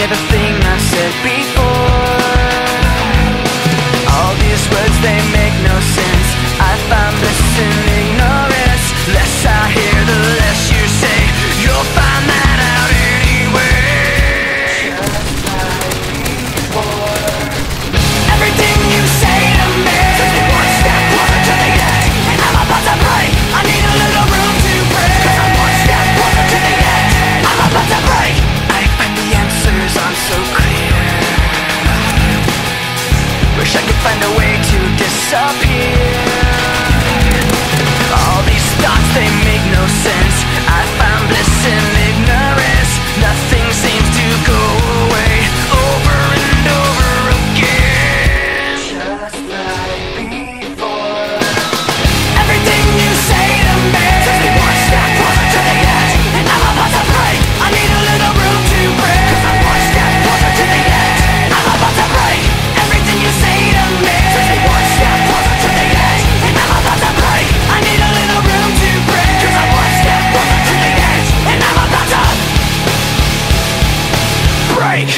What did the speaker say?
everything I said before. All these words, they make no sense. I find bliss in ignorance. Less I hear, the less you say. You'll find that out anyway. Just like before. Everything you say to me takes me one step closer to the edge, and I'm about to break. I need a little room to break, 'cause I'm one step closer to the edge. I'm about to break. I find the answers aren't so clear. Wish I could find a way to disappear. All these thoughts, they make no sense. I find bliss in ignorance. Nothing seems to go away. Over and over again. Just like before. Everything you say to me takes me one step closer to the edge, and I'm about to break. I need a little room to break, 'cause I'm one step closer to the edge. I'm about to break. Everything you say to me takes me one step closer to the edge, and I'm about to break. I need a little room to break, 'cause I'm one step closer to the edge, and I'm about to break.